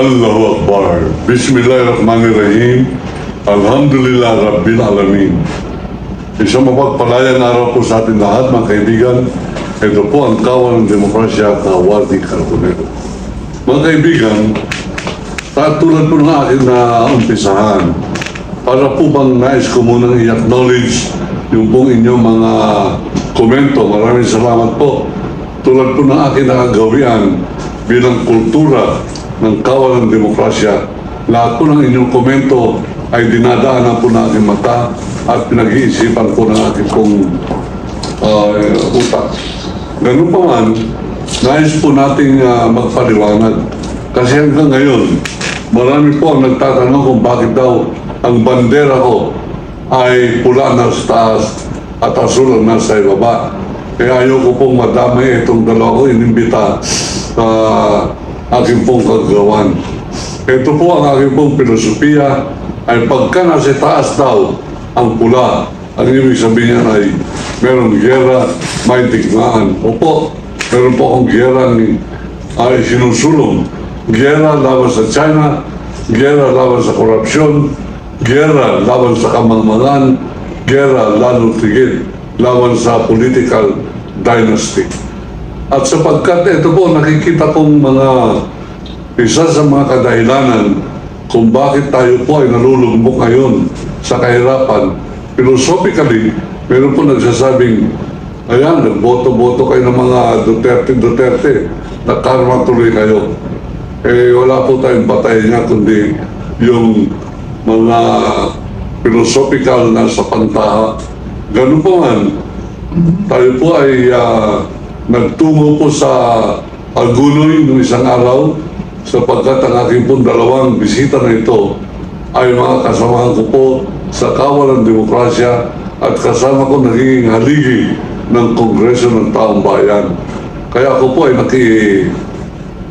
Allahu Akbar. Bismillahirrahmanirrahim. Alhamdulillah Rabbil Alamin. Isang mapagpalayang araw po sa ating lahat, mga kaibigan. Ito po ang Kawan ng Demokrasya, Kawadi Carbonero. Mga kaibigan, tulad po ng aking umpisahan, para po bang nais ko munang i-acknowledge yung pong inyong mga komento. Maraming salamat po. Tulad po ng aking nakagawian bilang kultura ng Kawan ng Demokrasya, lahat po ng inyong komento ay dinadaanan po ng aking mata at pinag-iisipan po ng aking pong utak. Ganun pa man, nais po nating magpaliwanag. Kasi hanggang ngayon, marami po ang nagtatanong kung bakit daw ang bandera ko ay pula na sa taas at asul na sa ibaba. Kaya ayoko pong madamay itong dalawa ko inimbita sa aking pong kagawan. Ito po ang aking pong filosofiya ay pagka nasa taas daw ang pula, ang ibig sabihin niya ay merong giyera, may digmaan. Opo, meron po akong giyera ay sinusulong. Giyera laban sa China, giyera laban sa korupsyon, giyera laban sa kamangmangan, giyera lalo tigil laban sa political dynasty. At sapagkat ito po nakikita kong isa sa mga kadahilanan kung bakit tayo po ay nalulumbok ngayon sa kahirapan. Philosophically, meron po nagsasabing, ayan, nagboto-boto kayo ng mga Duterte, nakarma tuloy kayo. Eh, wala po tayong batayan niya, kundi yung mga philosophical na sa pantaha. Ganun po man, tayo po ay nagtungo po sa Agunoy noong isang araw, sapagkat ang aking pong dalawang bisita na ito ay mga kasamahan ko po sa Kawan ng Demokrasya at kasama ko naging haligi ng Kongreso ng Taong Bayan. Kaya ako po ay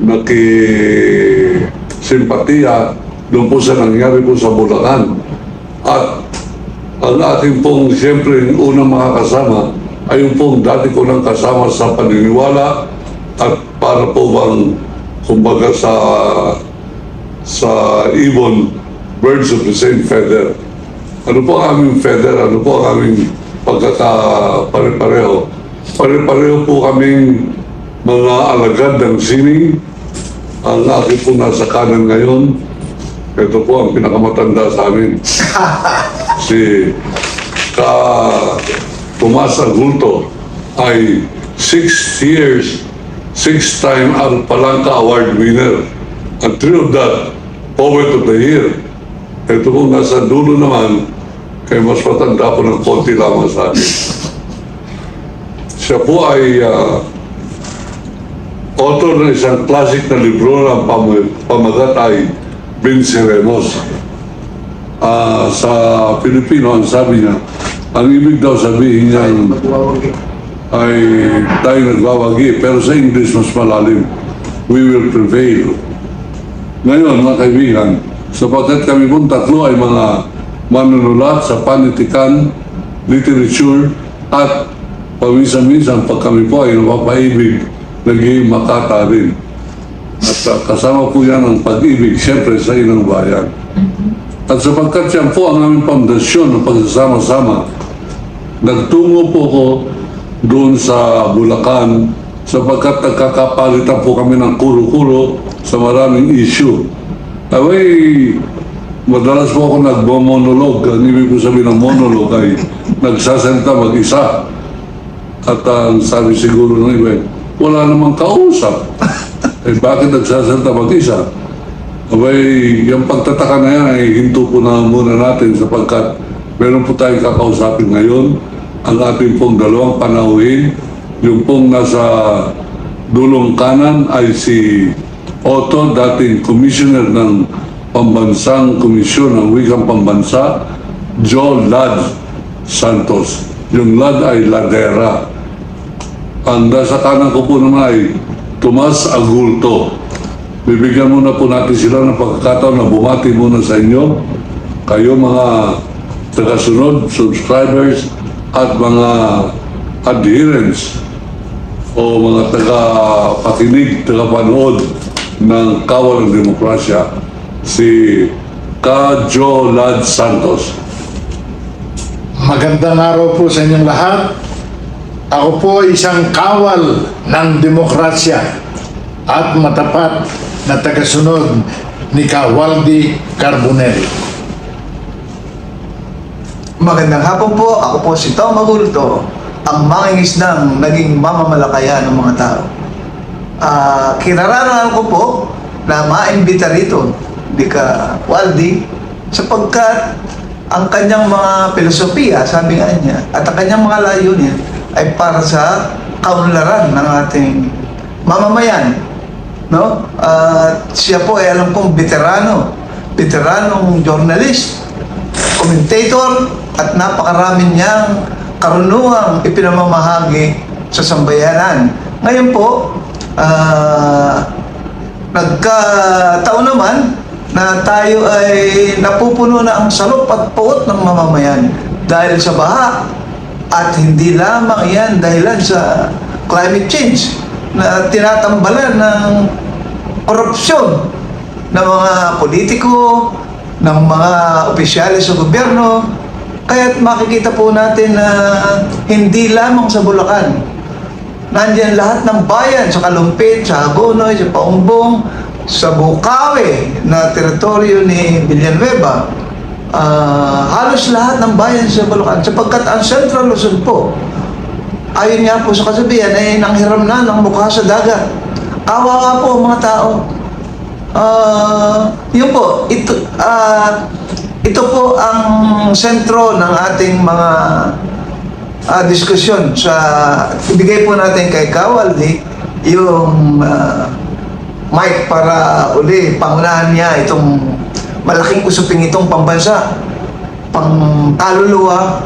nakisimpatiya doon po sa nangyari po sa Bulacan. At ang ating pong siyempre unang mga kasama ay yung pong dati ko lang kasama sa paniniwala at para po bang kumbaga sa ibon, birds of the same feather. Ano po ang aming feather? Ano po ang aming pagkakapare-pareho? Pare-pareho po kaming mga alagad ng sining. Ang aking po nasa kanan ngayon, ito po ang pinakamatanda sa amin. Si Tomas Agulto ay 6 years, 6-time Palangka Award winner. And 3 of that, Poet of the Year. Ito po nasa dulo naman, kaya mas matanda po ng konti lamang sa akin. Siya po ay author ng isang classic na libro ng pamagat ay Venceremos. Sa Pilipino, ang sabi niya, ang ibig daw sabihin niya ay tayo nagwawagi, pero sa English mas malalim, we will prevail. Ngayon, mga kaibigan, sapagkat kami pong tatlo ay mga manunulat sa panitikan, literature, at paminsan-minsan pag kami po ay napapaibig, naging makata rin. At kasama po yan ang pag-ibig, siyempre sa inang bayan. At sapagkat yan po ang aming pundasyon ng pagsasama-sama, nagtungo po ko doon sa Bulacan sapagkat nagkakapalitan po kami ng kuro-kuro sa maraming issue. Away, madalas po ako nagmo-monolog. Ang ibig ko sabihin ng monolog ay nagsasalita mag-isa. At ang sabi siguro ng iba, wala namang kausap. Eh bakit nagsasalita mag-isa? Away, yung pagtataka na yan ay hinto po na muna natin sapagkat meron po tayong kakausapin ngayon. Ang ating pong dalawang panauhin, yung pong nasa dulong kanan ay si Otto, dating commissioner ng Pambansang Komisyon ng Wikang Pambansa, Joe Lad Santos. Yung Lad ay Ladera. Ang nasa kanan ko po naman ay Tomas Agulto. Bibigyan muna po natin sila ng pagkakataon na bumati muna sa inyo. Kayo mga tagasunod, subscribers, at mga adherents o mga taga-pakinig, taga-panood ng Kawal ng Demokrasya, si Ka-Jo Lad Santos. Magandang araw po sa inyong lahat. Ako po ay isang kawal ng demokrasya at matapat na tagasunod ni Waldy Carbonell. Magandang hapon po, ako po si Tom Agulto, ang mangingis ng naging mamamalakayan ng mga tao. Kinararangan ko po na maimbita rito di ka Waldy sapagkat ang kanyang mga filosofiya, sabi nga niya, at ang kanyang mga layunin ay para sa kaunlaran ng ating mamamayan. No? Siya po ay alam kong veteranong journalist, commentator, at napakarami niyang karunungang ipinamamahagi sa sambayanan. Ngayon po, nagkataon naman na tayo ay napupuno na ang salop at puot ng mamamayan dahil sa baha, at hindi lamang yan dahilan sa climate change na tinatambalan ng korupsyon ng mga politiko, ng mga opisyalis sa gobyerno. Kaya't makikita po natin na hindi lamang sa Bulacan, nandiyan lahat ng bayan, sa Kalumpit, sa Hagonoy, sa Paumbong, sa Bukawi na teritoryo ni Villanueva, halos lahat ng bayan sa Bulacan, sapagkat ang Central Luzon po, ayon nga po sa kasabihan, ay nanghiram na ng mukha sa dagat. Kawawa po ang mga tao. Yun po, ito po ang sentro ng ating mga diskusyon. Ibigay po natin kay Waldy yung mic para uli pangunahan niya itong malaking usaping itong pambansa, pangkaluluwa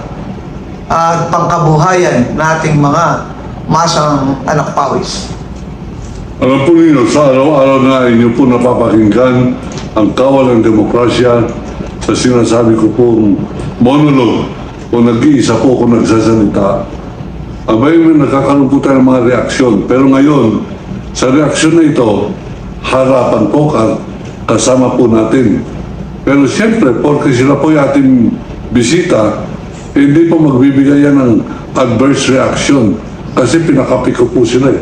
at pangkabuhayan nating mga masang anak pawis. Alam po ninyo, sa araw-araw na inyo po napapakinggan ang Kawal ng Demokrasya sa sinasabi ko pong monologue o nag-iisa po kung nagsasalita. Abay, may nakakaroon po tayo ng mga reaksyon. Pero ngayon, sa reaksyon na ito, harapan po kasama po natin. Pero siyempre, porque sila po yung ating bisita, hindi po magbibigay yan ng adverse reaction. Kasi pinakapi ko po sila eh.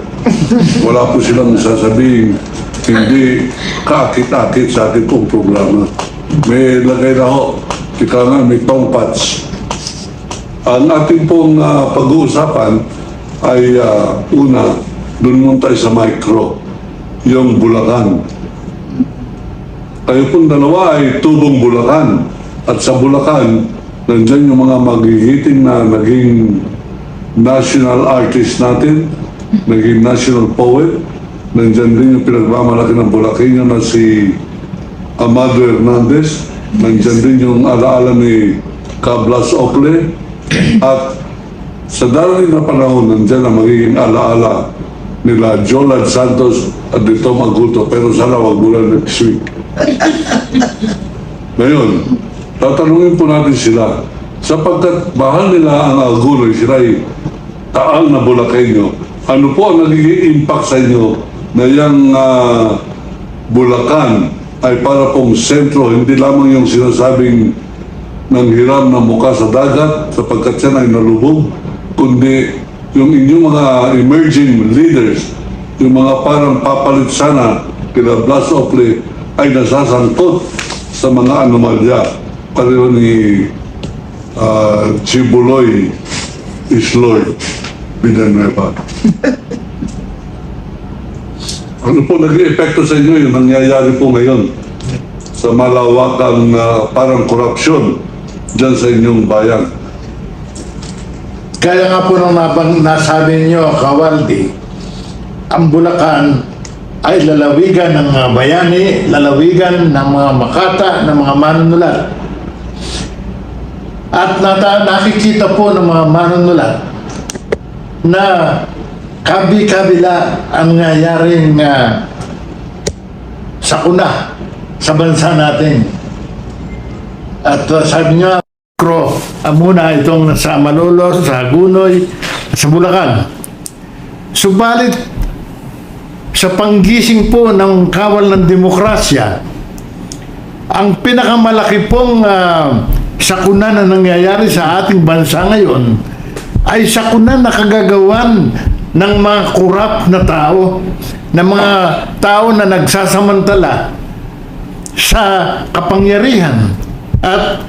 Wala po silang sasabihin, hindi kaakit-akit sa ating pong programa. May lagay na ho, ika nga, may tongpats. Ang ating pong pag-uusapan ay una, dun muna tayo sa micro, yung Bulacan. Kayo pong dalawa ay tubong Bulacan. At sa Bulacan, nandyan yung mga magigiting na naging national artist natin, naging national poet. Nandyan din yung pinagmamalaki ng Bulacan na si Amado Hernandez. Nandyan din yung alaala ni Cablas Ocle. At sa darating na panahon, nandyan ang magiging alaala nila Jolad Santos at ni Tom Agulto, pero sana wag mula next week. Ngayon, tatanungin po natin sila, sapagkat mahal nila ang Agunoy, sila ay taal na Bulakenyo. Ano po ang nagiging impact sa inyo na yung Bulacan ay para pong sentro, hindi lamang yung sinasabing ng hiram na mukha sa dagat sapagkat siya ay nalubog, kundi yung inyong mga emerging leaders, yung mga parang papalit sana kina Blas Ople, ay nasasangkot sa mga anomalya. Pareho ni Chibuloy Isloy Villanueva. Ano po nag-epekto sa inyo yung nangyayari po ngayon sa malawakang parang korupsyon dyan sa inyong bayan? Kaya nga po nung nasabi niyo, Waldy, ang Bulacan ay lalawigan ng mga bayani, lalawigan ng mga makata, ng mga manunulat. At nakikita po ng mga manunulat na kabi-kabila ang nangyayaring sakuna sa bansa natin. At sabi niya, muna itong sa Malolos, sa Hagonoy, sa Bulacan. Subalit, sa panggising po ng kawal ng demokrasya, ang pinakamalaki pong sakuna na nangyayari sa ating bansa ngayon ay sakuna na kagagawan ng mga korap na tao, ng mga tao na nagsasamantala sa kapangyarihan at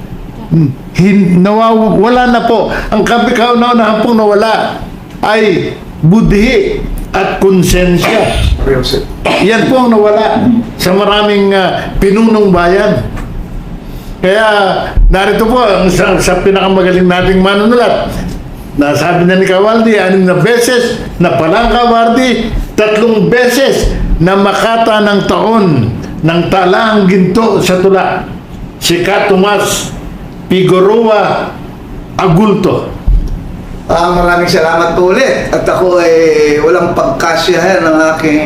wala na po. Ang kauna-unahan pong nawala ay budhi at konsensya. Yan po ang nawala sa maraming pinunong bayan. Kaya narito po sa pinakamagaling nating manunulat. Nasabi na ni Kawaldi, 6 na beses na palang Kawardi, 3 beses na makata ng taon ng talaang ginto sa tula. Si Tomas Figueroa Agulto. Maraming salamat po ulit. At ako ay walang pagkasiyahan ng aking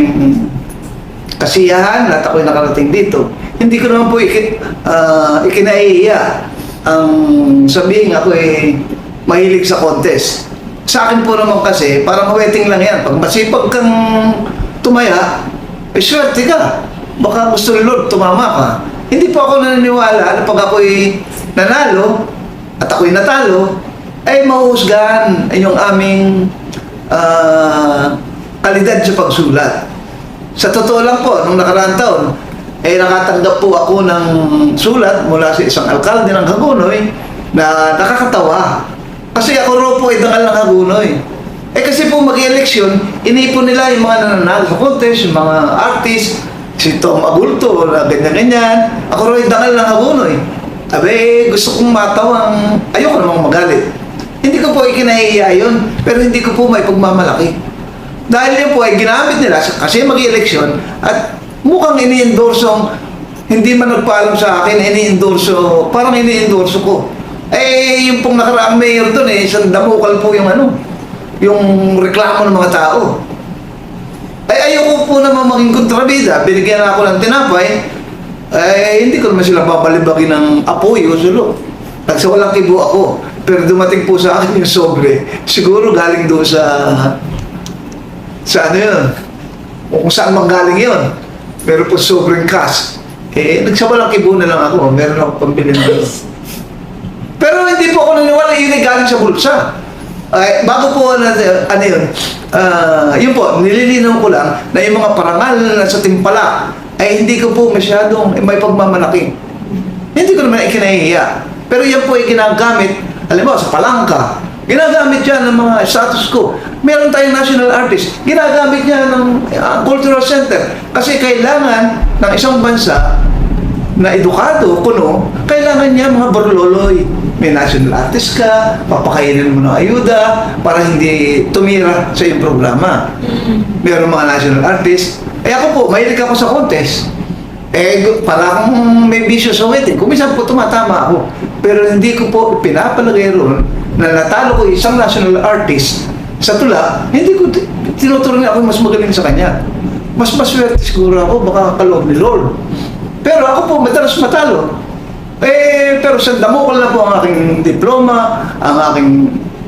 kasiyahan at ako'y nakarating dito. Hindi ko naman po ikinaiiya ang sabihin ako ay mahilig sa contest. Sa akin po naman kasi, parang waiting lang yan. Pag masipag kang tumaya, eh swerte ka. Baka gusto ni Lord, tumama ka. Hindi po ako naniniwala na pag ako'y nanalo at ako'y natalo, ay mahuhusgahan yung aming kalidad sa pagsulat. Sa totoo lang po, nung nakaraang taon, nakatanggap po ako ng sulat mula sa isang alkalde ng Hagonoy na nakakatawa. Kasi ako raw po ay dangal ng Hagonoy. Kasi po mag-eleksyon, inipon nila yung mga nananalo sa contest, yung mga artist, si Tom Agulto, na ganyan-ganyan. Ako raw ay dangal ng Hagonoy. Gusto kong matawang, ayoko namang magalit. Hindi ko po ikinahiya yun, pero hindi ko po may pagmamalaki. Dahil yun po ay ginamit nila kasi mag-eleksyon at mukhang ini-endorso, hindi man nagpaalam sa akin, ini-endorso, parang ini-endorso ko. Yung pong nakaraang mayor doon isang damukal po yung yung reklamo ng mga tao. Ayoko po naman maging kontrabida, binigyan ako ng tinapay, hindi ko naman sila babalibagin ng apoy o sulo. Nagsawalang kibo ako. Pero dumating po sa akin yung sobre. Siguro galing doon sa ano yun. O kung saan manggaling yun. Pero po sobrang cash. Nagsawalang kibo na lang ako. Meron ako pambili na yun. Pero hindi po ako naniwala yun ay galing sa bulsa. Bago po yun po, nililinaw ko lang na yung mga parangal na sa timpala ay hindi ko po masyadong may pagmamalaki. Hindi ko naman ikinahihiya. Pero yan po ay ginagamit, alam mo, sa palangka. Ginagamit yan ng mga status quo. Meron tayong national artist. Ginagamit niya ng cultural center. Kasi kailangan ng isang bansa na edukado, kuno, kailangan niya mga barloloy. May national artist ka, papakainin mo ng ayuda para hindi tumira sa iyong programa. Meron mga national artist. Ako po, mahilig ako sa contest. Para akong may bisyo sa wedding. Kung minsan po tumatama ako. Pero hindi ko po pinapalagay ron na natalo ko isang national artist sa tula, hindi ko tinuturing ako mas magaling sa kanya. Mas maswerte siguro ako, baka kaloob ni Lord. Pero ako po, madalas matalo. Pero sa damukal na po ang aking diploma, ang aking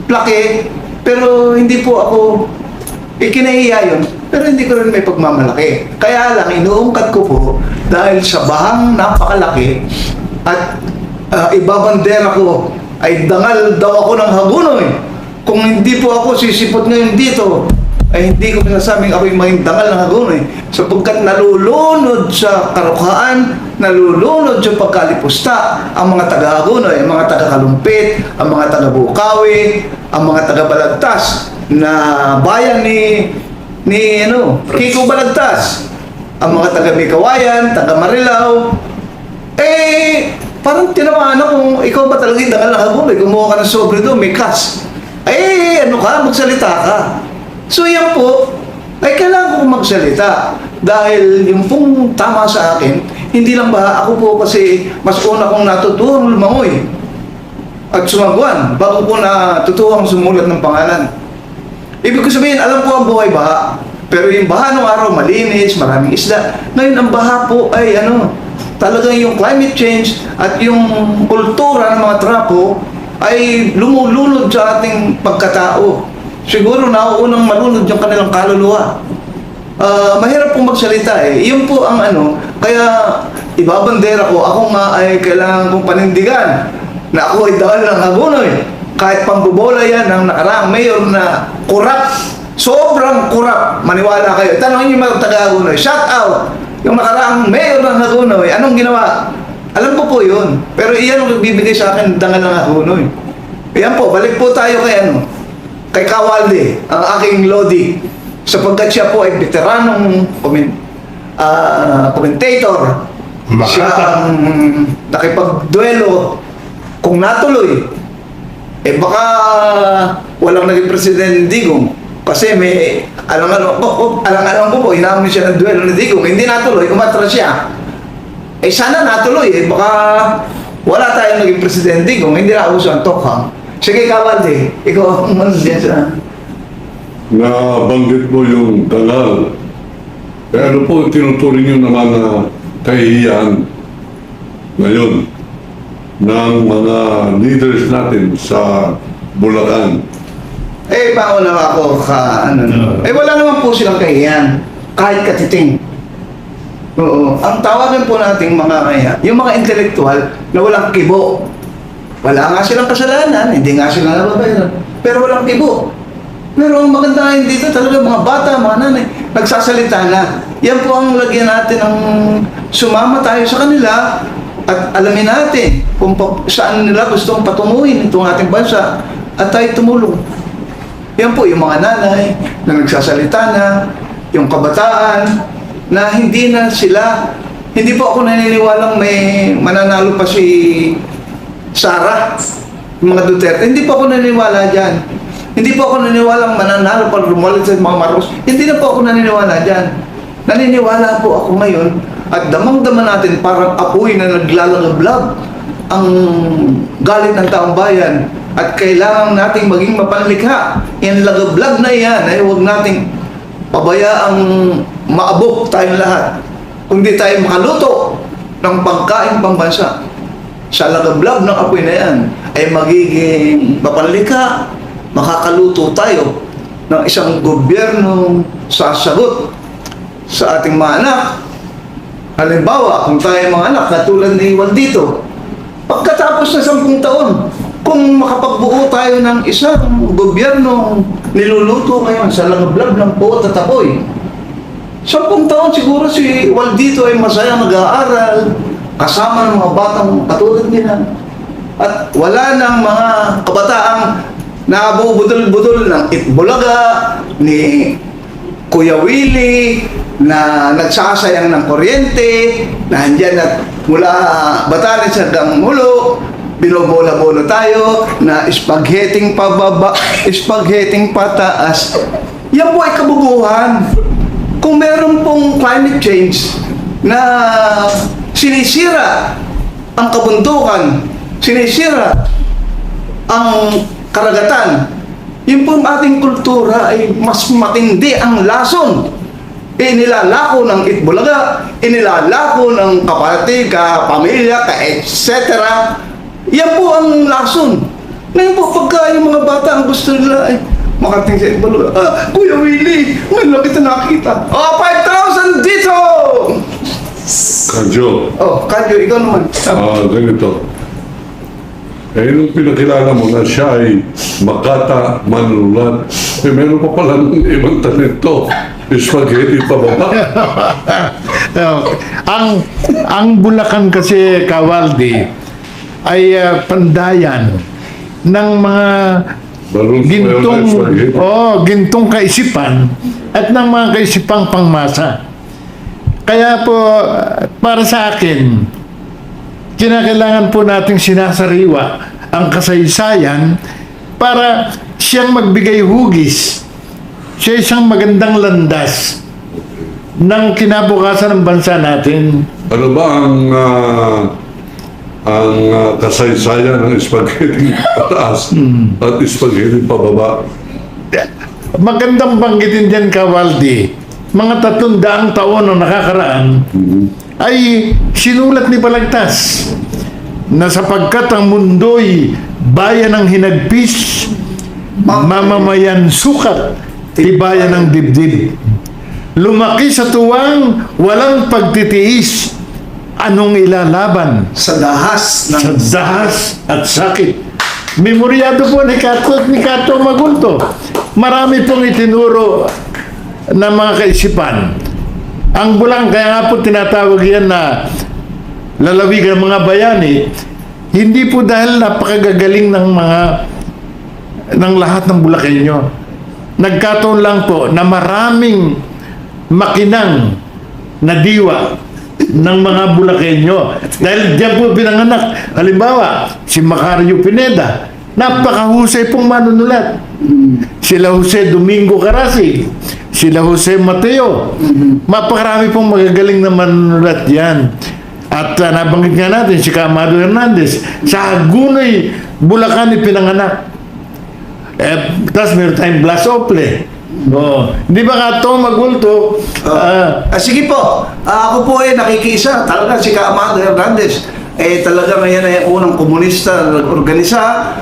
plaque, pero hindi po ako ikinahiya yun. Pero hindi ko rin may pagmamalaki. Kaya lang, inuungkat ko po dahil sa bahang napakalaki at ibabandera ko ay dangal daw ako ng Hagonoy. Kung hindi po ako sisipot ngayon dito, ay hindi ko masasabing ako'y maging dangal ng Hagonoy. Sapagkat nalulunod sa karukhaan, nalulunod sa pagkalipusta ang mga taga-Hagonoy, ang mga taga-Kalumpit, ang mga taga-Bukawi, ang mga taga-Balagtas na bayan ni Kiko Balagtas, ang mga taga-Mikawayan, taga-Marilao. Parang tinamaan kung ikaw ba talaga yung dangal ng Hagonoy, gumawa ka ng sobre doon, may cash. Magsalita ka. So yan po, ay kailangan ko magsalita. Dahil yung pong tama sa akin, hindi lang ba ako po kasi mas una kong natutuhang lumangoy at sumagwan bago ko natutuhang sumulat ng pangalan. Ibig ko sabihin, alam ko ang buhay baha. Pero yung baha nung araw, malinis, maraming isda. Ngayon, ang baha po ay talagang yung climate change at yung kultura ng mga trapo ay lumulunod sa ating pagkatao. Siguro nauunang malunod yung kanilang kaluluwa. mahirap pong magsalita eh. Yun po ang ano, kaya ibabandera ko, ako nga ay kailangan kong panindigan na ako ay dahil ng Hagonoy. Kahit pambobola yan ng nakaraang mayor na kurap, sobrang kurap, maniwala kayo. Tanongin niyo mga taga-Hagonoy, shout out! Yung nakaraang mayor ng Hagonoy, anong ginawa? Alam ko po yun. Pero iyan ang bibigay sa akin dangal ng Hagonoy. Ayan po, balik po tayo kay ano, kay Kawalde, ang aking lodi. Sapagkat siya po ay veteranong commentator. Siya ang nakipagduelo. Kung natuloy, baka walang naging presidente ni Digong. Kasi may, alang-alang ko po, inamin siya ng duelo ni Digong. Hindi natuloy, umatras siya. Sana natuloy baka wala tayong naging presidente kung hindi na uso ang tokhang. Sige, Kawalde, ikaw ang mandiyan sa... Nabanggit mo yung dangal. Pero po, tinuturing nyo naman na kahihiyan ngayon ng mga leaders natin sa Bulacan. Pauna ako wala naman po silang kahiyan. Kahit katiting. Oo. Ang tawagan po nating mga kaya, yung mga intelektual na walang kibo. Wala nga silang kasalanan, hindi nga sila nababayaran. Pero walang kibo. Pero ang maganda ngayon dito talaga mga bata, mga nanay, nagsasalita na. Yan po ang lagyan natin ng sumama tayo sa kanila at alamin natin kung saan nila gustong patunguhin itong ating bansa at tayo tumulong. Yan po yung mga nanay na nagsasalita na, yung kabataan na hindi na sila, hindi po ako naniniwalang may mananalo pa si Sara, yung mga Duterte. Hindi po ako naniniwala dyan. Hindi po ako naniniwalang mananalo pa Romualdez sa mga Marcos. Hindi na po ako naniniwala dyan. Naniniwala po ako ngayon at damang-dama natin parang apoy na naglalagablab ang galit ng taong bayan at kailangan nating maging mapanlikha. Yung lagablag na yan ay huwag nating pabayaang maabok tayong lahat. Kung di tayo makaluto ng pagkain pambansa sa lagablab ng apoy na yan ay magiging mapanlikha, makakaluto tayo ng isang gobyernong sasagot sa ating mga anak. Halimbawa, kung tayo mga anak katulad ni Waldito, pagkatapos ng 10 taon, kung makapagbuo tayo ng isang gobyernong niluluto ngayon sa lagablab ng puot at apoy, 10 taon siguro si Waldito ay masaya nag-aaral, kasama ng mga batang katulad nila. At wala ng mga kabataang nabubudol-budol ng Itbulaga, ni Kuya Willie, na nagsasayang ng kuryente, na andyan at mula Batanes hanggang Mulo, binobola-bola tayo, na spaghetting pababa, spaghetting pataas. Yan po ay kabubuhan. Kung meron pong climate change na sinisira ang kabundukan, sinisira ang karagatan, yung pong ating kultura ay mas matindi ang lason. Inilalako ng Itbulaga, inilalako ng kapatid, kapamilya, etc. Yan po ang lason. Ngayon po, pagka yung mga bata ang gusto nila ay makating sa Itbulaga, Kuya Willie, may laki na nakita. 5,000 dito! Kadyo. Kadyo, ikaw naman. Ganito. Nung pinakilala mo na siya ay makata, manunulat, meron pa pala ng ibang talento. Spaghetti pababa. ang Bulacan kasi, Kawalde, ay pandayan ng mga gintong kaisipan at ng mga kaisipang pangmasa. Kaya po, para sa akin, kinakailangan po nating sinasariwa ang kasaysayan para siyang magbigay hugis sa isang magandang landas ng kinabukasan ng bansa natin. Ano ba ang kasaysayan ng spaghetti pataas at spaghetti pababa? Magandang banggitin dyan, Kawalde. Mga 300 taon na nakakaraan ay sinulat ni Balagtas na sapagkat ang mundo'y bayan ng hinagpis, mamamayan sukat, tibayan ng dibdib. lumaki sa tuwang walang pagtitiis. Anong ilalaban Sa dahas sa ng dahas at sakit? Memoryado po ni Cato Magulto. Marami pong itinuro na mga kaisipan. Ang bulang, kaya nga po tinatawag yan na lalawigan ng mga bayani, hindi po dahil napakagagaling ng lahat ng Bulakenyo. Nagkataon lang po na maraming makinang na diwa ng mga Bulakenyo. Dahil diyan po pinanganak. Halimbawa, si Macario Pineda, napakahusay pong manunulat. Sila Jose Domingo Carasi, sila Jose Mateo. Mapakarami pong magagaling na manunulat yan. At nabanggit nga natin si Amado Hernandez, sa Hagunoy, Bulacan pinanganak. Tapos meron tayong Blas Ople. Di ba Cato Magulto? sige po, ako po ay nakikiisa. Talaga si Amado Hernandez. Talaga ngayon ay unang komunista nag-organisa,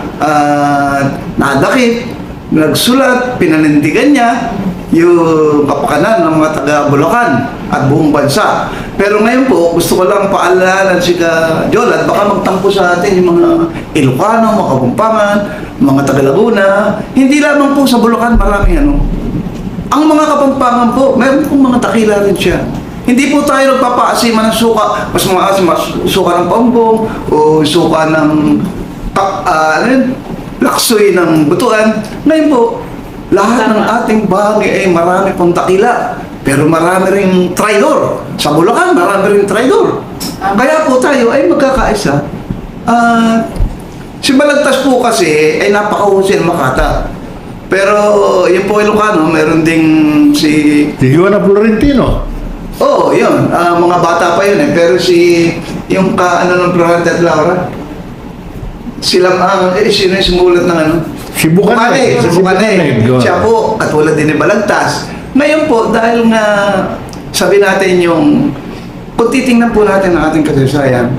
nadakip, nagsulat, pinanindigan niya yung kapakanan ng mga taga-Bulacan at buong bansa. Pero ngayon po, gusto ko lang paalalan si Joel at baka magtampo sa atin yung mga Ilocano, mga Kapampangan, mga taga-Laguna. Hindi lamang po sa Bulacan, marami ano. Ang mga Kapampangan po, meron pong mga takila rin siya. Hindi po tayo nagpapaasiman ng suka, mas suka ng pambong o suka ng laksoy ng butuan. Ngayon po, lahat ng ating bahagi ay marami pong takila. Pero marami ring traidor. Sa Bulacan, marami ring traidor. Kaya po tayo ay magkakaisa. Si Balagtas po kasi ay napakahusay ng Makata. Pero yung po Ilocano, meron ding si Juana Florentino. Oo, yun. Mga bata pa yun eh. Pero yung ng Florida at Laura, sila, sino yung sumulat ng ano? Si Bucanay. Si Bucanay. Siya po, katulad din ni Balagtas. Ngayon po, dahil nga, sabi natin kung titingnan po natin ang ating kasaysayan,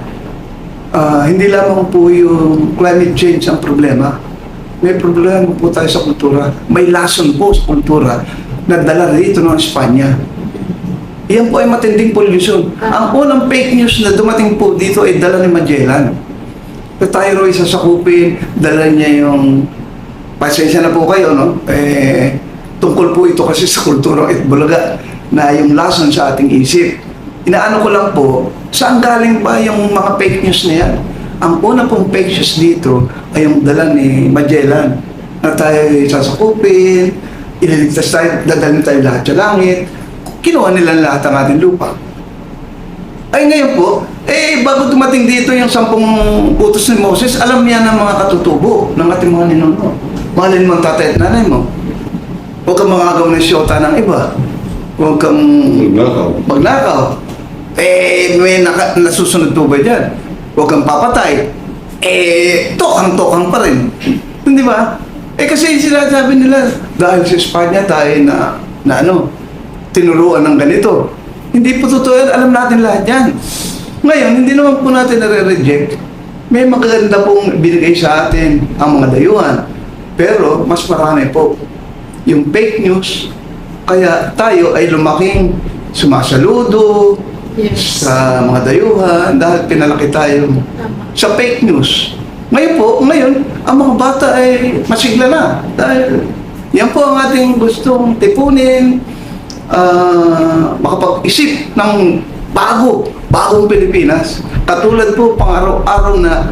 hindi lamang po yung climate change ang problema. May problema po tayo sa kultura. May lason po sa kultura na dala dito ng Espanya. Yan po ay matinding pollution. Ang unang fake news na dumating po dito ay dala ni Magellan. Tayo ro'y sasakupin, dala niya yung, pasensya na po kayo, no? Tungkol po ito kasi sa kultura at Bulaga na yung lason sa ating isip. Inaano ko lang po, saan galing ba yung mga fake news na yan? Ang una pong fake news dito ay yung dala ni Magellan na tayo sasakupin, ililigtas tayo, dadalhin tayo lahat sa langit. Kinuha nila lahat ang ating lupa. Ay ngayon po, bago dumating dito yung 10 utos ni Moses, alam niya ng mga katutubo ng ating mga ninuno. Mahalin mo ang tatay at nanay mo. Huwag kang mangagaw ng siyota ng iba. Huwag kang magnakaw. May nasusunod po ba dyan? Huwag kang papatay. Tokang-tokang pa rin. Hindi ba? Kasi sinasabi nila, dahil sa Espanya tayo na tinuruan ng ganito. Hindi po totoo yan. Alam natin lahat yan. Ngayon, hindi naman po natin nare-reject. May magaganda pong binigay sa atin ang mga dayuhan. Pero, mas marami po yung fake news. Kaya tayo ay lumaking sumasaludo sa mga dayuhan dahil pinalaki tayo sa fake news. Ngayon, ang mga bata ay masigla na. Dahil yan po ang ating gustong tipunin, makapag-isip ng bagong Pilipinas. Katulad po pang araw-araw na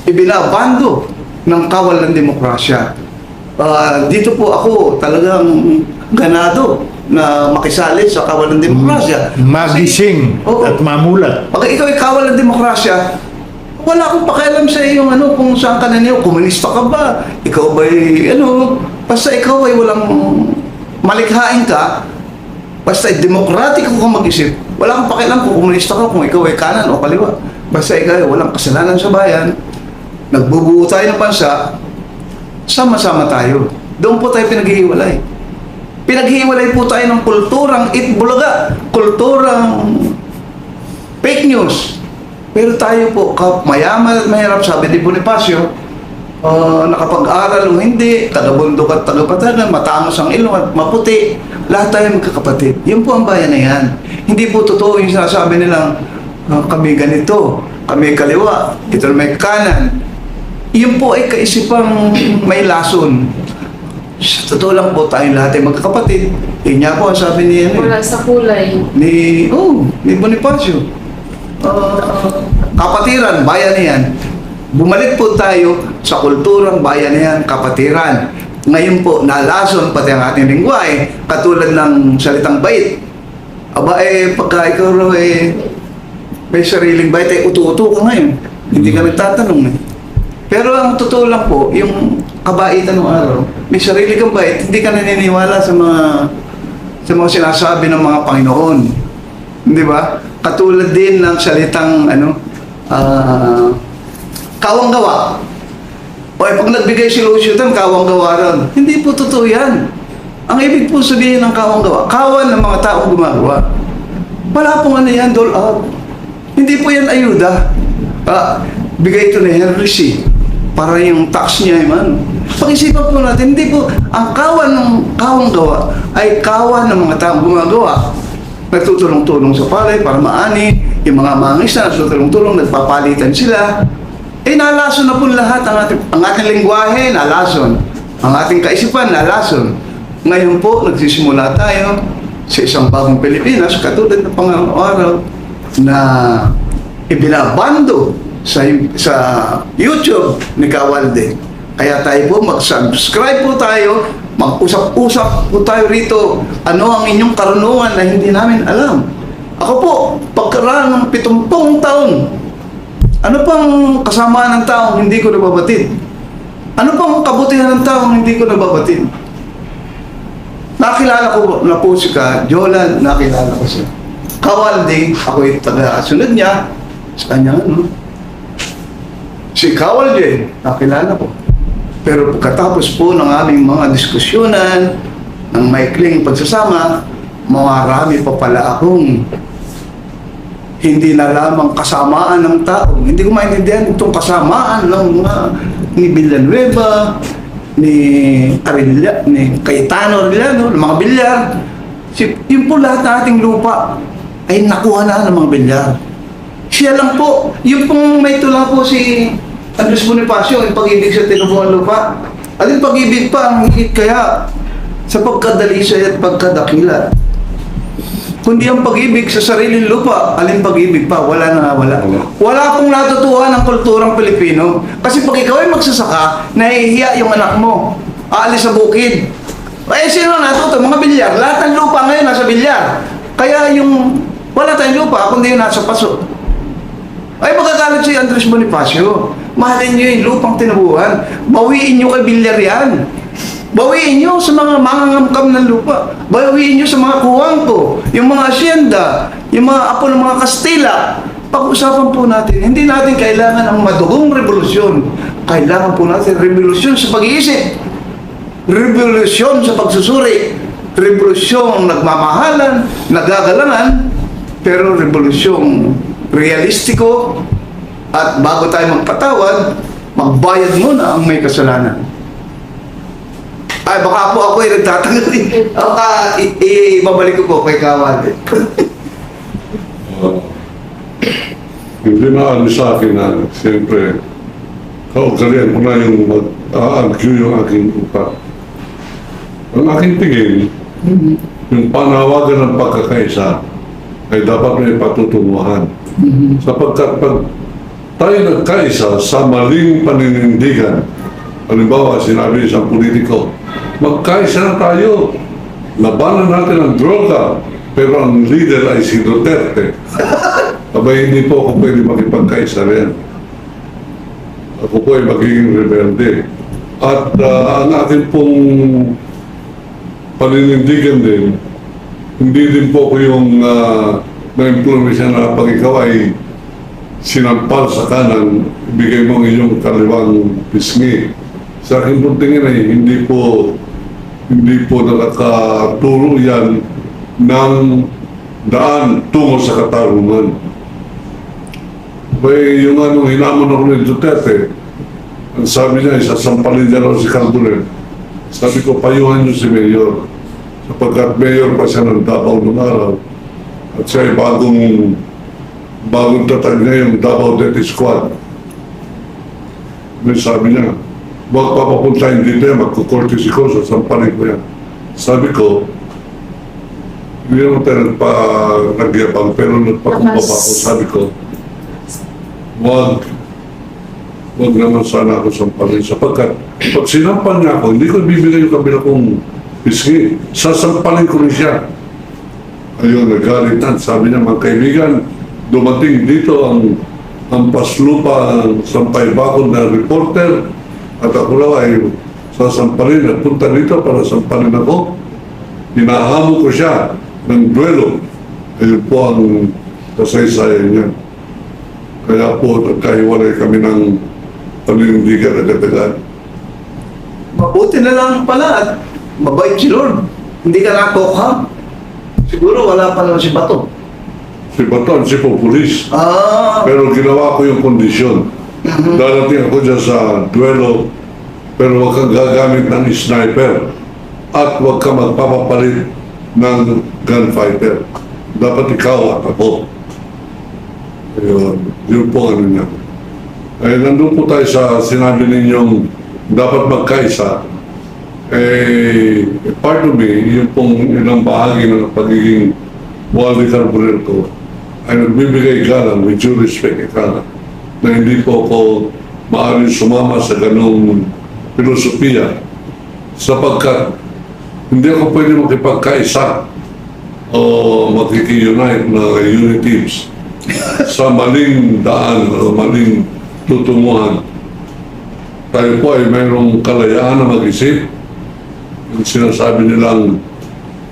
ibinabando ng kawal ng demokrasya. Dito po ako talagang ganado na makisali sa kawal ng demokrasya. Magising at mamulat. Pag ikaw ay kawal ng demokrasya, wala akong pakialam sa iyong kung saan ka na komunista ka ba? Ikaw ba'y basta ikaw ay walang malikhain ka, basta demokratiko ka mag-isip, wala akong pakialam kung komunista ka, kung ikaw ay kanan o kaliwa. Basta ikaw ay walang kasalanan sa bayan, nagbubuo tayo ng bansa, sama-sama tayo. Doon po tayo pinaghihiwalay. Pinaghihiwalay po tayo ng kulturang Itbulaga, kulturang fake news. Pero tayo po, mayaman at mahirap, sabi ni Bonifacio, nakapag-aral o hindi, taga-bundok at taga-patagan, matangos ang ilong at maputi, lahat tayo magkakapatid. Yun po ang bayan na yan. Hindi po totoo yung sinasabi nilang, kami ganito, kami kaliwa, ito may kanan. Yun po ay kaisipang may lason. Sa totoo lang po, tayong lahat ay magkakapatid. Yun nga po ang sabi ni, Wala sa kulay. ni Bonifacio. Kapatiran, bayan na yan. Bumalik po tayo sa kulturang bayan na yan, kapatiran. Ngayon po, nalason pati ang ating lingwahe, katulad ng salitang bait. Aba pagka ikaw raw may sariling bait, utu-utu ka ngayon. Hindi ka nagtatanong eh. Pero ang totoo lang po, yung kabaitan ng araw, may sarili kang bait, hindi ka naniniwala sa mga sinasabi ng mga Panginoon. Di ba? Katulad din ng salitang kawang gawa. O pag nagbigay si Lucian, kawang gawa ron. Hindi po totoo yan. Ang ibig po sabihin ng kawang gawa, kawan ng mga taong gumagawa. Wala pong yan, dole out. Hindi po yan ayuda. Bigay ito ni Henry C. Para yung tax niya, man. Pag-isipan po natin, hindi po, ang kawan ng kawang gawa ay kawan ng mga taong gumagawa. Nagtutulong-tulong sa palay para maani, yung mga mangisa, nagtutulong-tulong, nagpapalitan sila. Nalason na po lahat ang ating lingwahe, nalason. Ang ating kaisipan, nalason. Ngayon po, nagsisimula tayo sa isang bagong Pilipinas, katulad ng pang-araw na ibinabando sa YouTube ni Kawalde. Kaya tayo po, mag-subscribe po tayo, mag-usap-usap po tayo rito. Ano ang inyong karunungan na hindi namin alam? Ako po, pagkaraan ng 70 taon, ano pang kasamaan ng taong hindi ko nababatid? Ano pang kabutihan ng taong hindi ko nababatid? Nakilala ko na po si Jolan, nakilala ko siya. Kawalde, ako'y taga-sunod niya sa kanya, Si Kawalde, nakilala ko. Pero pagkatapos po ng aming mga diskusyonan, ng maikling pagsasama, marami pa pala akong hindi na lamang kasamaan ng tao. Hindi ko maintindihan itong kasamaan ng ni Villanueva, ni Arilla, ni Cayetano Arellano, ng mga bilyar. Yung po lahat ng ating lupa ay nakuha na ng mga bilyar. Siya lang po, yung pong may tula po si Andres Bonifacio, yung pag-ibig sa tinubuan lupa. Alin pag-ibig pa ang higit kaya sa pagkadalisay at pagkadakila. Kundi ang pag-ibig sa sariling lupa, alin pag-ibig pa, wala na wala. Wala pong natutuhan ng kulturang Pilipino. Kasi pag ikaw ay magsasaka, nahihiya yung anak mo. Aalis sa bukid. Sino natuto? Mga bilyar. Lahat ng lupa ngayon nasa bilyar. Kaya yung wala tayong lupa, kundi yung nasa paso. Magagalit si Andres Bonifacio. Mahalin nyo yung lupang tinabuhan. Bawiin nyo kay bilyar yan. Bawiin nyo sa mga mangangamkam ng lupa. Bawiin nyo sa mga kuwangko, yung mga asyenda, yung mga apo ng mga Kastila. Pag-usapan po natin, hindi natin kailangan ng madugong revolusyon. Kailangan po natin revolusyon sa pag-iisip. Revolusyon sa pagsusuri. Revolusyon nagmamahalan, nagagalangan, pero revolusyon realistiko at bago tayo magpatawad, magbayad muna ang may kasalanan. Baka po ako ay nagtatagal. Ibabalik ko po kay Kawalde. Hindi na ano sa akin na siyempre kaugalian ko na yung mag-argue yung aking upa. Ang aking tingin, yung panawagan ng pagkakaisa ay dapat may patutunguhan. Sapagkat pag tayo nagkaisa sa maling paninindigan, halimbawa sinabi isang politiko, magkaisa na tayo, labanan natin ang droga, pero ang leader ay si Duterte. Abay, hindi po ako pwede makipagkaisa rin. Ako po ay magiging rebelde. At ang akin pong paninindigan din, hindi din po ko yung na-impluensya na pag ikaw ay sinampal sa kanan, ibigay mo ang iyong kaliwang pisngi. Sa akin po tingin ay hindi po nakakaturo yan ng daan tungo sa katarungan. Yung hinamon ako ni Duterte, Ang sabi niya, isasampalin niya raw si Carbonell. Sabi ko, payuhan niyo si Mayor. Sapagkat Mayor pa siya ng Davao noong araw. At siya ay bagong tatag niya yung Davao Death Squad. May sabi niya, huwag papapuntahin dito yan, magkukortis ko, sasampalin ko yan. Sabi ko, hindi naman tayo nagyabang, pero nagpakumbaba ko. Sabi ko, huwag naman sana ako sampalin. Sapagkat, pag sinampal niya ako, hindi ko bibigay yung kabila kong pisngi. Sasampalin ko rin siya. Ayun, nagalitan. Sabi niya, mga kaibigan, dumating dito ang paslupa sampay bakod na reporter at ako raw ay sasampalin at punta dito para sampalin ako. Hinahamo ko siya ng duelo. Ayun po ang kasaysayan niya. Kaya po, nagkahiwalay kami ng paninindigan at dagdagan. Mabuti na lang pala at mabait si Lord. Hindi ka nakokham. Siguro wala pa naman si Bato. Si Baton, si Populis. Ah, Pero ginawa ko yung kondisyon. Darating ako dyan sa duelo, pero huwag kang gagamit ng sniper at huwag ka magpapapalit ng gunfighter. Dapat ikaw at ako. Yun po ano niya. Eh, nandun po tayo sa sinabi ninyong dapat magkaisa. Part of me, yung pong ilang bahagi ng pagiging Waldi Carbonell ko, ay nagbibigay galang, with due respect, na hindi po ako maaaring sumama sa ganong filosofiya sapagkat hindi ako pwede makipagkaisa o makiki-unite na unit teams sa maling daan o maling tutunguhan. Tayo po ay mayroong kalayaan na mag-isip. Yung sinasabi nilang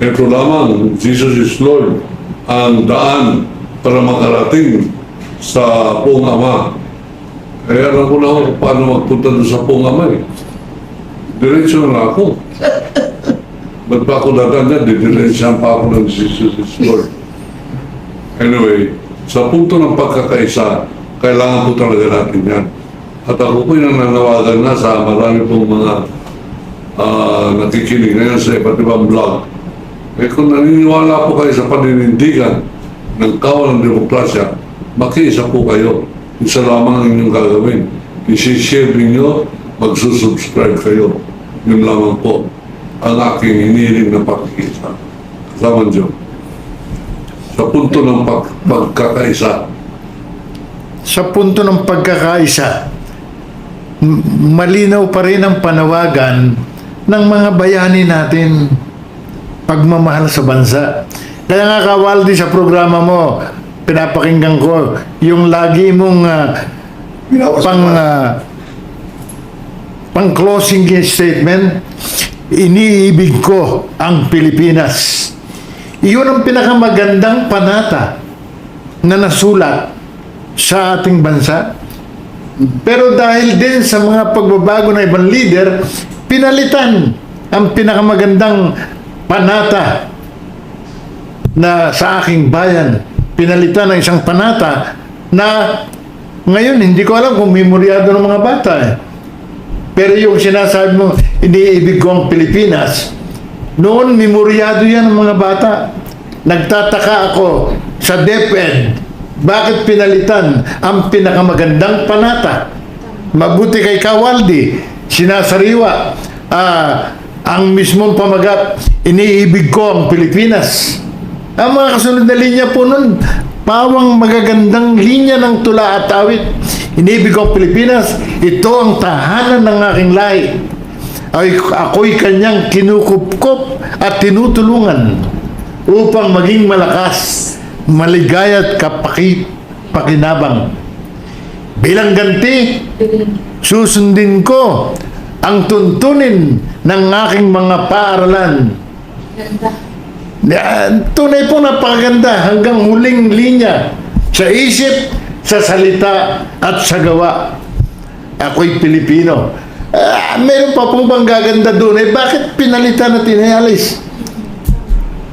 ito lamang, Jesus is Lord, ang daan para makarating sa Pong Ama. Kaya alam ko na ako kung paano magpunta doon sa Pong Ama eh. Diretso na ako. Ba't pa ako dadaan dyan? Didiretsyan pa ako ng Jesus is Lord. Anyway, sa punto ng pagkakaisa, kailangan po talaga natin yan. At ako po yung nananawagan na sa marami pong mga nakikinig ngayon sa iba't ibang vlog. Eh kung naniniwala po kayo sa paninindigan ng kawal ng demokrasya, makiisa po kayo. Isa lamang ang inyong gagawin. I-share ninyo, magsusubscribe kayo. Yun lamang po ang aking hinihiling na pakikisa. Kasama Diyo. Sa punto ng pagkakaisa. Sa punto ng pagkakaisa, malinaw pa rin ang panawagan ng mga bayani natin pagmamahal sa bansa. Kaya nga Kawaldi, sa programa mo, pinapakinggan ko yung lagi mong pang closing statement, iniibig ko ang Pilipinas. Iyon ang pinakamagandang panata na nasulat sa ating bansa. Pero dahil din sa mga pagbabago ng ibang leader, pinalitan ang pinakamagandang panata na sa aking bayan. Pinalitan ng isang panata na ngayon hindi ko alam kung memoryado ng mga bata eh. Pero yung sinasabi mo, iniibig ko ang Pilipinas, noon memoryado yan ng mga bata. Nagtataka ako sa DepEd, bakit pinalitan ang pinakamagandang panata? Mabuti kay Kawaldi, sinasariwa ang mismong pamagat, iniibig ko ang Pilipinas. Ang mga kasunod na linya po nun, pawang magagandang linya ng tula at awit. Iniibig ko ang Pilipinas, ito ang tahanan ng aking lahi. Ako'y kanyang kinukupkop at tinutulungan upang maging malakas, maligaya at pakinabang. Bilang ganti, susundin ko ang tuntunin ng aking mga paaralan. Tunay po napakaganda hanggang huling linya sa isip, sa salita at sa gawa. Ako'y Pilipino. Meron pa po bang gaganda doon? Bakit pinalitan at inayalis?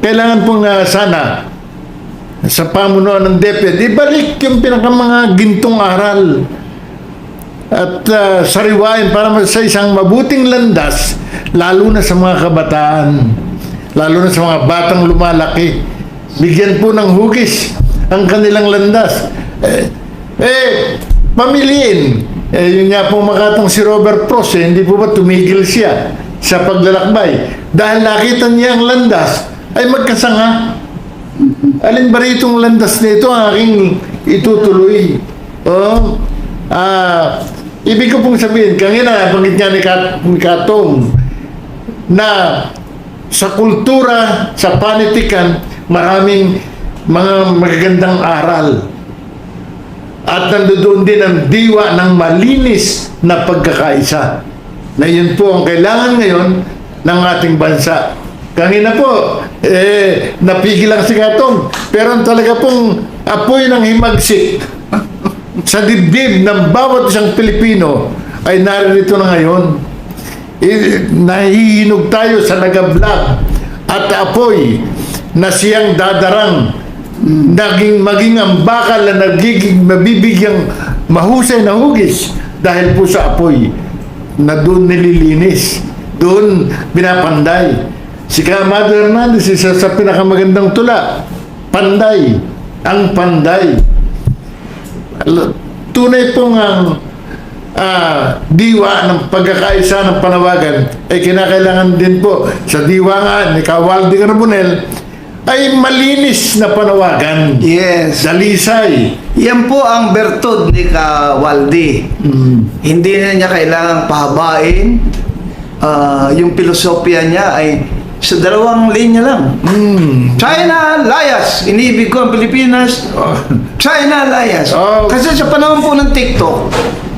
Kailangan pong sana sa pamunuan ng DepEd, ibalik yung mga gintong aral. at sariwain para sa isang mabuting landas, lalo na sa mga kabataan, lalo na sa mga batang lumalaki. Bigyan po ng hugis ang kanilang landas. Pamiliin. Yun nga po makatang si Robert Frost, hindi po ba tumigil siya sa paglalakbay? Dahil nakita niya ang landas, ay magkasanga. Alin ba ritong landas nito ang aking itutuloy? Ibig ko pong sabihin, kanina nabanggit niya ni Katong, na sa kultura, sa panitikan, maraming mga magagandang aral. At nandoon din ang diwa ng malinis na pagkakaisa. Na yun po ang kailangan ngayon ng ating bansa. Kanina po, napigil lang si Katong. Pero ang talaga pong apoy ng himagsik sa dibdib ng bawat isang Pilipino ay naririto na ngayon. Nahihinog tayo sa nagablag at apoy na siyang dadarang maging ang bakal na mabibigyang mahusay na hugis dahil po sa apoy na doon nililinis, doon binapanday. Si Mother Hernandez, isa sa pinakamagandang tula, panday, ang panday. Tunay pong ang diwa ng pagkakaisa ng panawagan ay kinakailangan din po sa diwa nga ni Waldy Carbonell ay malinis na panawagan. Yes. Dalisay. Yan po ang bertud ni Waldy. Hindi na niya kailangang pahabain. Yung filosofya niya ay sa dalawang linya lang. China, layas. Inibig ko ang Pilipinas. China, layas. Kasi sa panahon po ng TikTok,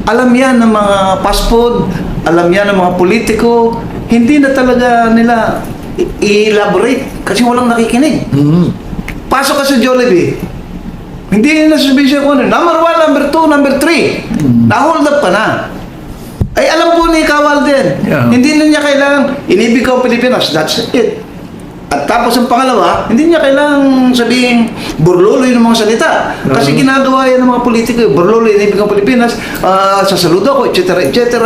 alam yan ng mga fast food, alam yan ng mga politiko, hindi na talaga nila i-elaborate kasi walang nakikinig. Pasok ka sa Jollibee, hindi na sabihin kung ano, number 1, number 2, number 3. Na-hold up ka na. Ay alam po ni Kawal din, hindi na niya kailangang inibig ko ang Pilipinas, that's it. At tapos ang pangalawa, hindi niya kailangang sabihin burluloy ng mga salita. Kasi ginagawa yan ng mga politiko, burluloy, inibig ang Pilipinas, sasaludo ko, etc. etc.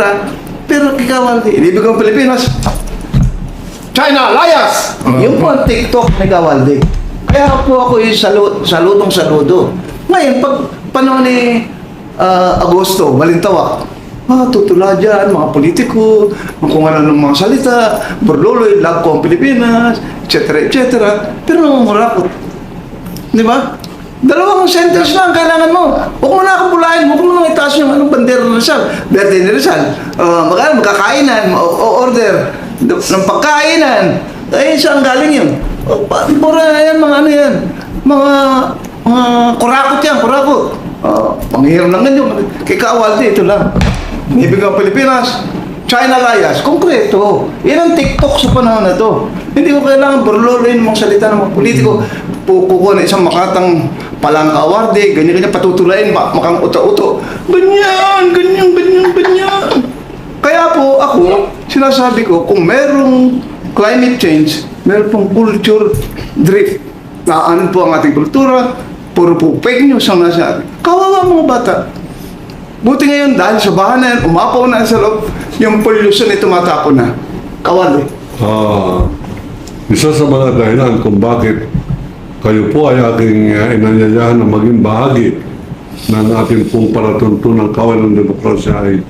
Pero kikawal, inibig ang Pilipinas, China, layas! Yun po ang TikTok ni Kawaldi. Kaya po ako yung saludong saludo. Ngayon, pag panahon ni Agosto, Balintawak, tutula dyan, mga politiko, kung ano ng mga salita, burluloy, love ko ang Pilipinas, etc. etc. Pero nangungurakot. Di ba? Dalawang sentence lang kailangan mo. Huwag mo na akong huwag mo nang itaas yung bandera ng Rizal. Berde ni Rizal. Magkakainan, order ng pagkainan. Ay, saan galing yun? Pura yan, mga ano yan. Mga kurakot yan, kurakot. Panghiram lang ganyan. Kay Kawaldi, ito lang. Ibig ang Pilipinas, China layas, konkreto. Yan ang TikTok sa panahon na to. Hindi ko kailangan burlolin mga salita ng mga politiko. Kukuha na isang makatang palangka awardee, ganyan-ganyan patutulain, makang uto-uto. Ganyan, ganyan, ganyan, ganyan. Kaya po ako, sinasabi ko, kung merong climate change, meron pong culture drift. Naanan po ang ating kultura, puro po fake news ang nasabi. Kawawa mga bata. Buti ngayon, dahil sa bahan na yan, umapaw na sa loob, yung pollution ay tumatapon na. Kawal eh. Isa sa mga dahilan kung bakit kayo po ay aking inanyayahan na maging bahagi ng ating pong palatuntunang kawal ng demokrasya ay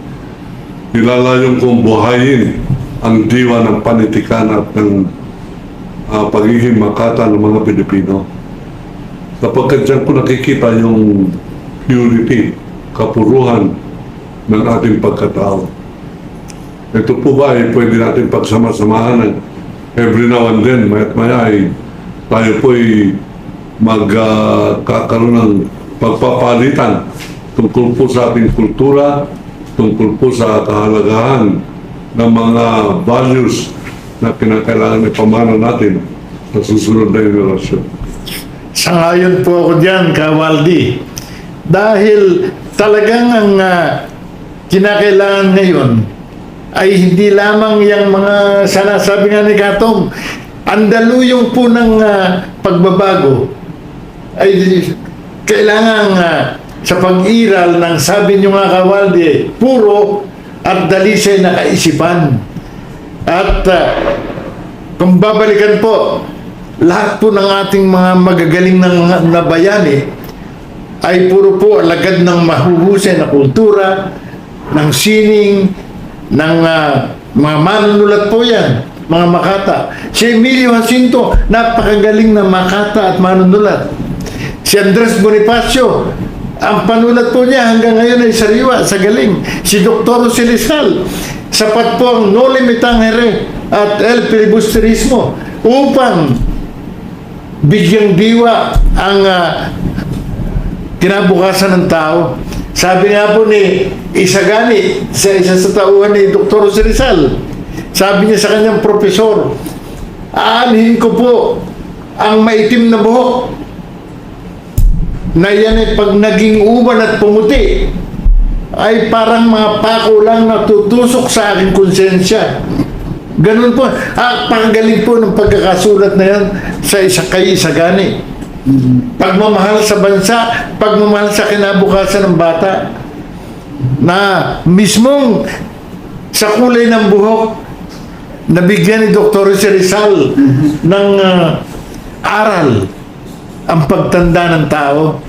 nilalayong kong buhayin ang diwa ng panitikan at ng pagiging makata ng mga Pilipino. Sapagkat dyan ko nakikita yung purity, kapuruhan ng ating pagkatao. Ito po ba ay pwede natin pagsama-samahan every now and then, maya't maya ay tayo po ay magkakaroon ng pagpapalitan tungkol po sa ating kultura, tungkol po sa kahalagahan ng mga values na kinakailangan ipamana natin sa susunod na henerasyon. Sangayon po ako dyan, Kawaldi. Dahil talagang ang kinakailangan ngayon ay hindi lamang yung mga sanasabi nga ni Katong, andaluyong po ng pagbabago ay kailangan sa pag-iral ng sabi niyo nga Kawaldi, puro at dalisay na kaisipan. At kung babalikan po, lahat po ng ating mga magagaling na bayani ay puro po alagad ng mahuhusay na kultura, ng sining, ng mga manunulat po yan, mga makata. Si Emilio Jacinto, napakagaling na makata at manunulat. Si Andres Bonifacio, ang panulat po niya hanggang ngayon ay sariwa, sa galing. Si Dr. Jose Rizal, sapat po ang Noli Me Tangere at El Filibusterismo upang bigyang diwa ang kinabukasan ng tao. Sabi nga po ni Isagani, sa isa sa tauhan ni Dr. Jose Rizal, sabi niya sa kanyang profesor, aanhin ko po ang maitim na buhok na yan ay pag naging uban at pumuti ay parang mga pako lang na tutusok sa aking konsensya. Ganun po. Pagaling po ng pagkakasulat na yan sa kay Isagani. Pagmamahal sa bansa, pagmamahal sa kinabukasan ng bata, na mismong sa kulay ng buhok nabigyan ni Dr. Jose Rizal ng aral ang pagtanda ng tao.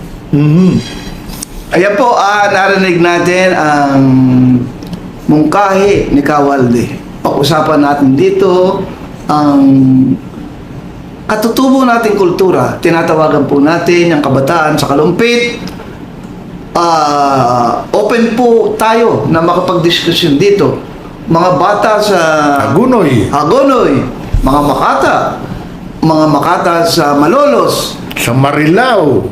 Ayan po, narinig natin ang mungkahi ni Kawaldi. Pag-usapan natin dito ang katutubo nating kultura. Tinatawagan po natin yung kabataan sa kalumpit. Open po tayo na makapag-diskusyon dito. Mga bata sa Hagonoy, mga makata sa Malolos, sa Marilao,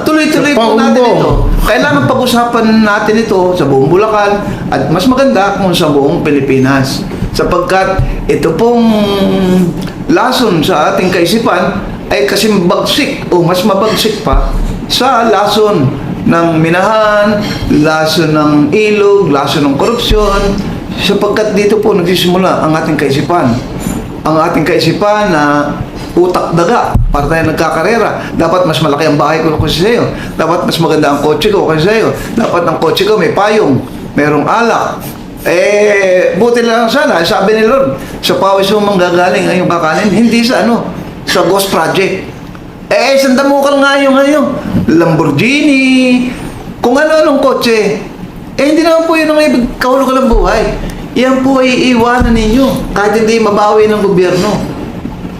tuloy-tuloy sa po natin Paumbong. ito. Kailangan pag-usapan natin ito sa buong Bulacan at mas maganda kung sa buong Pilipinas. Sapagkat ito pong lason sa ating kaisipan ay kasi bagsik o mas mabagsik pa sa lason ng minahan, lason ng ilog, lason ng korupsyon, sapagkat dito po nagsisimula ang ating kaisipan. Ang ating kaisipan na utak daga para tayo nagkakarera. Dapat mas malaki ang bahay ko kasi sa'yo. Dapat mas maganda ang kotse ko kasi sa'yo. Dapat ang kotse ko may payong, merong alak. Buti lang sana, sabi ni Lord, sa pawis mo manggagaling ang iyong kakanin, hindi sa sa Ghost Project. Sandamukal nga yung Lamborghini, kung ano-anong kotse. Hindi naman po yun ang ibig kahulugan ng buhay. Yan po ay iiwanan ninyo kahit hindi mabawi ng gobyerno.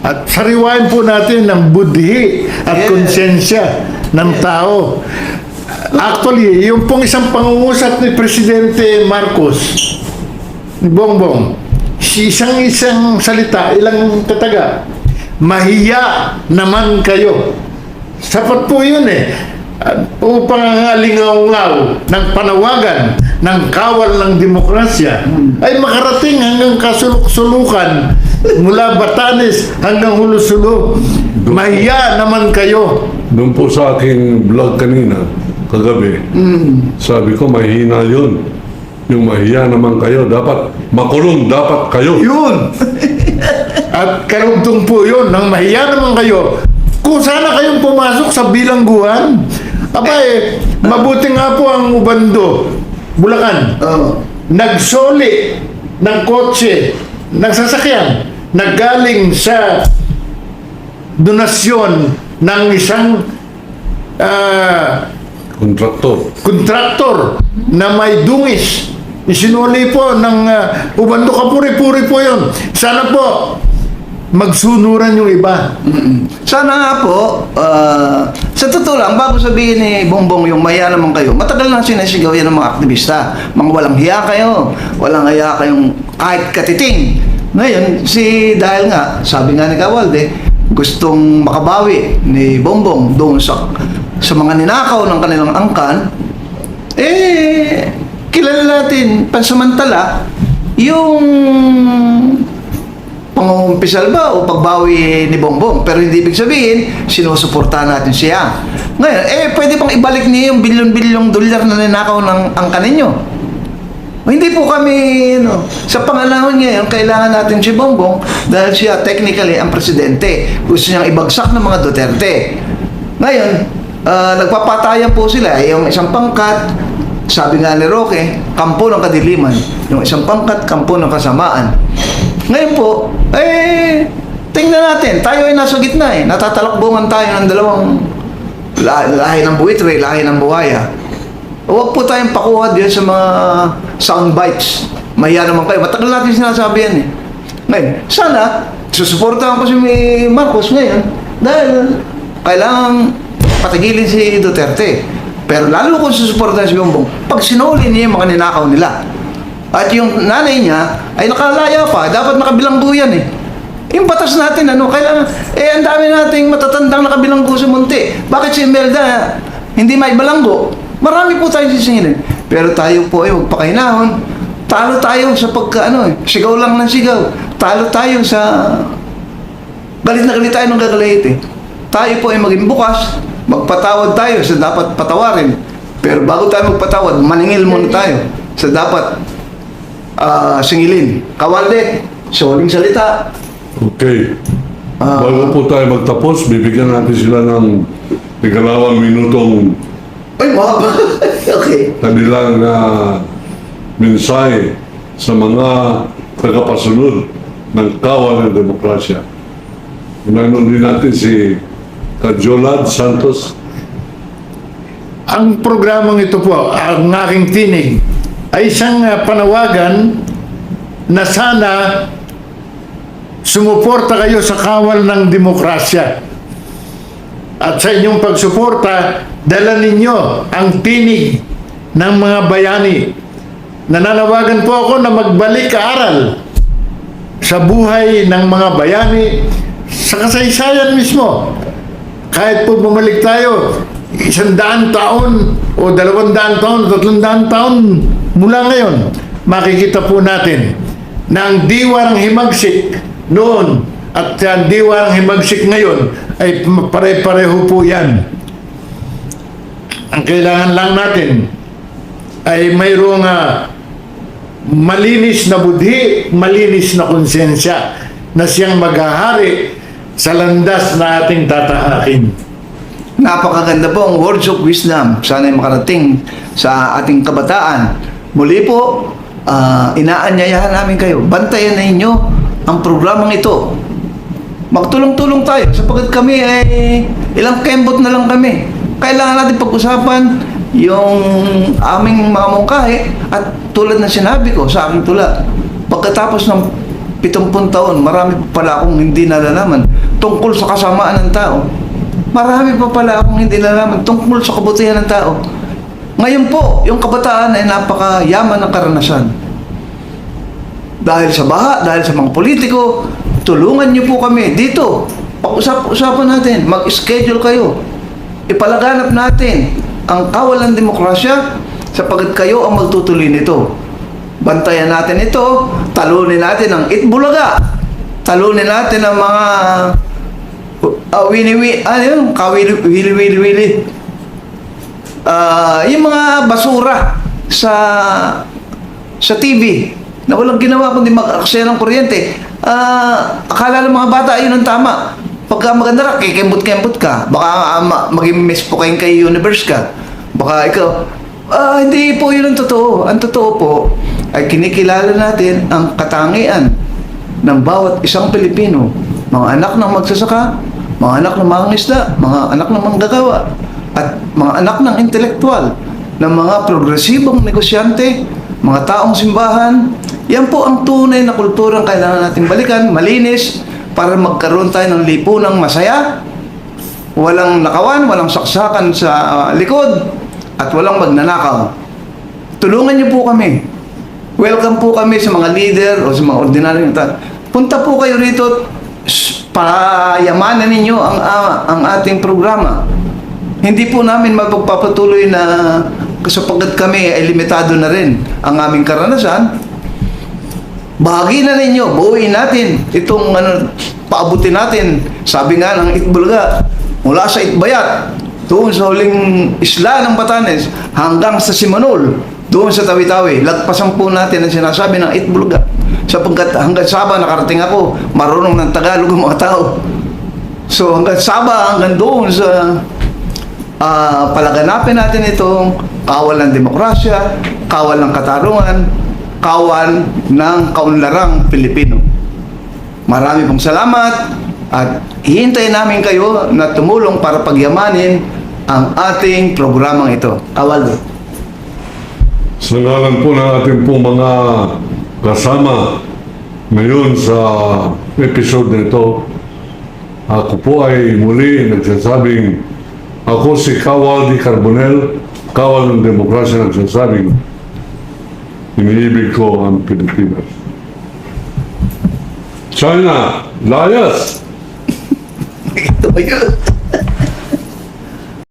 at sariwain po natin ng budhi at Yes. konsensya ng tao. Actually, yung pong isang pangungusap ni Presidente Marcos, ni Bongbong, isang salita, ilang kataga, mahiya naman kayo. Sapat po yun upang ang alingaw-ngaw ng panawagan ng kawal ng demokrasya ay makarating hanggang kasuluk-sulukan mula Batanes hanggang Hulusulo. Mahiya naman kayo. Doon po sa aking vlog kanina, kagabi, sabi ko mahina yun. Yung mahiya naman kayo, dapat makulong, dapat kayo. Yun! At karugtong po yun, nang mahiya naman kayo, kung sana kayong pumasok sa bilangguan. Mabuti nga po ang Ubando, Bulacan. Nagsoli ng kotse, ng sasakyan, naggaling sa donasyon ng isang kontraktor na may dungis. Isinuli po ng Ubando, kapuri-puri po yun. Sana po magsunuran yung iba. Sana nga po, sa totoo lang, bago sabihin ni Bongbong yung maya naman kayo, matagal na sinisigaw yan ng mga aktivista. Mga walang hiya kayo, walang hiya kayong kahit katiting. Ngayon, dahil nga, sabi nga ni Kawalde, gustong makabawi ni Bongbong doon sa mga ninakaw ng kanilang angkan, kilala natin pansamantala yung pangumpisal ba o pagbawi ni Bongbong, pero hindi ibig sabihin sinusuportahan natin siya. Ngayon, pwede bang ibalik niyo yung bilyon-bilyong dolyar na ninakaw ng angkan ninyo? O, hindi po kami, sa pangalahon ngayon, kailangan natin si Bongbong dahil siya technically ang presidente. Gusto niyang ibagsak ng mga Duterte. Ngayon, nagpapatayan po sila. Yung isang pangkat, sabi nga ni Roque, kampo ng kadiliman. Yung isang pangkat, kampo ng kasamaan. Ngayon po, tingnan natin, tayo ay nasa gitna natatalakbungan tayo ng dalawang lahi ng buwitre, lahi ng buhaya. Huwag po tayong pakuha diyan sa mga sound bites. Mahiya naman kayo. Matagal natin sinasabi yan Ngayon, sana, susuportahan ko si Marcos ngayon dahil kailangan patigilin si Duterte. Pero lalo ko susuportahan si Bongbong pag sinuli niya yung mga ninakaw nila. At yung nanay niya ay nakalaya pa, dapat nakabilanggo yan Yung batas natin, kailangan, ang dami nating matatandang nakabilanggo sa munti. Bakit si Imelda hindi may balanggo? Marami po tayong sisingilin. Pero tayo po ay magpakahinahon. Talo tayo sa sigaw lang ng sigaw. Talo tayo sa galit na galit tayo ng gagalit Tayo po ay maging bukas, magpatawad tayo sa dapat patawarin. Pero bago tayo magpatawad, maningil muna tayo sa dapat singilin. Kawalde, soling salita. Okay. Bago po tayo magtapos, bibigyan natin sila ng ikalawang minutong Ay, mahaba. Okay. kanilang mensahe sa mga tagapasunod ng kawal ng demokrasya. Unahin din natin si Kajolad Santos. Ang programang ito po, ang aking tinig, ay isang panawagan na sana sumuporta kayo sa kawal ng demokrasya. At sa inyong pagsuporta, dala ninyo ang tinig ng mga bayani. Nananawagan po ako na magbalik-aral sa buhay ng mga bayani, sa kasaysayan mismo. Kahit po bumalik tayo 100 taon o 200 taon, 300 taon mula ngayon, makikita po natin na ang diwa ng himagsik noon at ang diwa ng himagsik ngayon ay pare-pareho po yan. Ang kailangan lang natin ay mayroong malinis na budhi, malinis na konsensya na siyang maghahari sa landas na ating tatahakin. Napakaganda po ang words of wisdom. Sana ay makarating sa ating kabataan. Muli po, inaanyayahan namin kayo. Bantayan na inyo ang programang ito. Magtulong-tulong tayo sapagkat kami ay ilang kembot na lang kami. Kailangan natin pag-usapan yung aming mga mungkahi at tulad na sinabi ko sa aking tula, pagkatapos ng 70 taon, marami pa pala akong hindi nalalaman tungkol sa kasamaan ng tao. Marami pa pala akong hindi nalalaman tungkol sa kabutihan ng tao. Ngayon po, yung kabataan ay napakayaman ng karanasan. Dahil sa baha, dahil sa mga politiko, tulungan niyo po kami dito. Pag-usapan natin, mag-schedule kayo. Ipalaganap natin ang kawalan demokrasya sapagkat kayo ang magtutuloy nito. Bantayan natin ito, talunin natin ang Itbulaga, talunin natin ang mga kawili-wili, yung mga basura sa TV na walang ginawa kundi mag-aksaya ng kuryente. Akala ng mga bata yun ang tama. Pagka maganda ka, kikembot-kembot ka. Baka maging miss po kayong kay universe ka. Baka ikaw, hindi po yun ang totoo. Ang totoo po ay kinikilala natin ang katangian ng bawat isang Pilipino. Mga anak ng magsasaka, mga anak ng mangingisda, mga anak ng manggagawa, at mga anak ng intelektual, ng mga progresibong negosyante, mga taong simbahan. Yan po ang tunay na kulturang kailangan natin balikan, malinis, para magkaroon tayo ng lipunang masaya, walang nakawan, walang saksakan sa likod, at walang magnanakaw. Tulungan niyo po kami. Welcome po kami sa mga leader o sa mga ordinaryong tao. Punta po kayo rito, payamanan ninyo ang ating programa. Hindi po namin mapagpapatuloy na sapagkat kami ay limitado na rin ang aming karanasan. Bahagi na ninyo, buuin natin itong paabutin natin. Sabi nga ng Itbulaga, mula sa Itbayat, doon sa huling isla ng Batanes, hanggang sa Simanul, doon sa Tawi-Tawi. Lagpasan po natin ang sinasabi ng Itbulaga. Sapagkat hanggang Sabah nakarating ako, marunong ng Tagalog ang mga tao. So hanggang Sabah, hanggang doon sa palaganapin natin itong kawal ng demokrasya, kawal ng katarungan, kawal ng kaunlarang Pilipino. Marami pong salamat at hihintayin namin kayo na tumulong para pagyamanin ang ating programang ito. Kawal. Sa ngalan po ng ating pong mga kasama ngayon sa episode na ito, ako po ay muli nagsasabing ako si Kawal D. Carbonell, kawal ng demokrasya, nagsasabing iniibig ko ang Pilipinas. China, layas! Ito ba yun?